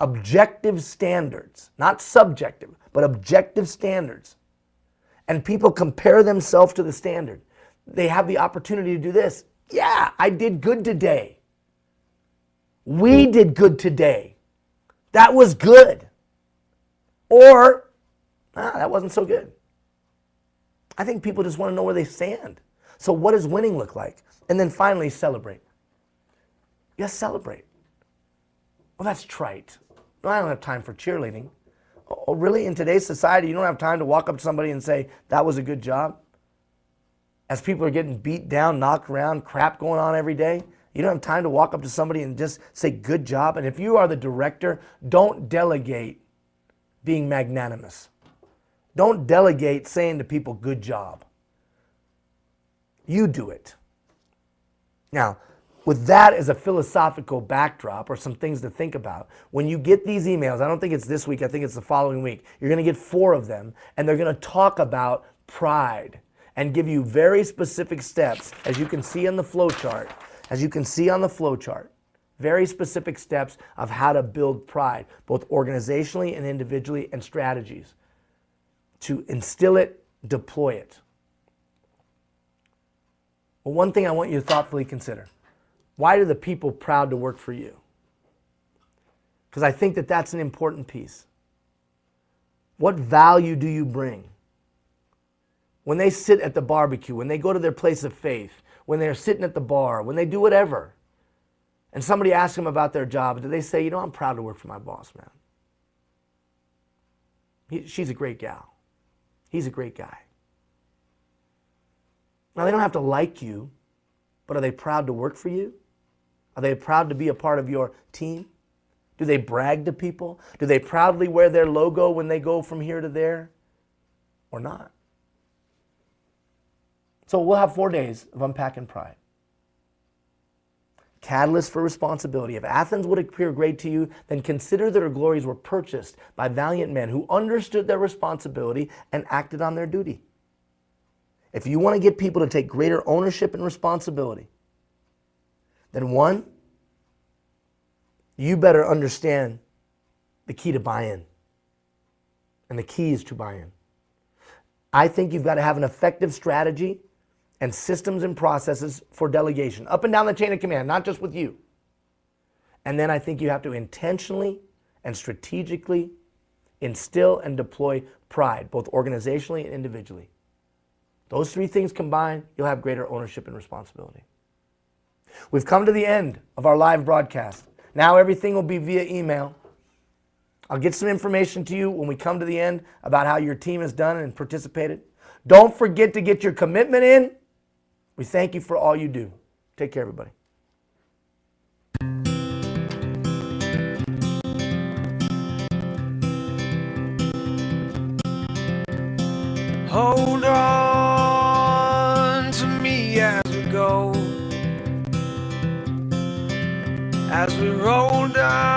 objective standards, not subjective, but objective standards, and people compare themselves to the standard, they have the opportunity to do this. Yeah, I did good today. We did good today. That was good. Or, that wasn't so good. I think people just want to know where they stand. So what does winning look like? And then finally, celebrate. Yes, celebrate. Well, that's trite. No, I don't have time for cheerleading. Oh, really? In today's society, you don't have time to walk up to somebody and say, "That was a good job"? As people are getting beat down, knocked around, crap going on every day, you don't have time to walk up to somebody and just say, "Good job." And if you are the director, don't delegate being magnanimous. Don't delegate saying to people, "Good job." You do it. Now, with that as a philosophical backdrop or some things to think about, when you get these emails, I don't think it's this week, I think it's the following week, you're going to get 4 of them, and they're going to talk about pride and give you very specific steps, as you can see on the flow chart, very specific steps of how to build pride, both organizationally and individually, and strategies to instill it, deploy it. Well, one thing I want you to thoughtfully consider: why are the people proud to work for you? Because I think that that's an important piece. What value do you bring? When they sit at the barbecue, when they go to their place of faith, when they're sitting at the bar, when they do whatever, and somebody asks them about their job, do they say, "You know, I'm proud to work for my boss, man. She's a great gal. He's a great guy"? Now, they don't have to like you, but are they proud to work for you? Are they proud to be a part of your team? Do they brag to people? Do they proudly wear their logo when they go from here to there? Or not? So we'll have 4 days of unpacking pride. Catalyst for responsibility. If Athens would appear great to you, then consider that her glories were purchased by valiant men who understood their responsibility and acted on their duty. If you want to get people to take greater ownership and responsibility, then one, you better understand the key to buy-in. And the key is to buy-in. I think you've got to have an effective strategy and systems and processes for delegation, up and down the chain of command, not just with you. And then I think you have to intentionally and strategically instill and deploy pride, both organizationally and individually. Those 3 things combined, you'll have greater ownership and responsibility. We've come to the end of our live broadcast. Now everything will be via email. I'll get some information to you when we come to the end about how your team has done and participated. Don't forget to get your commitment in. We thank you for all you do. Take care, everybody. Hold on to me as we go, as we roll down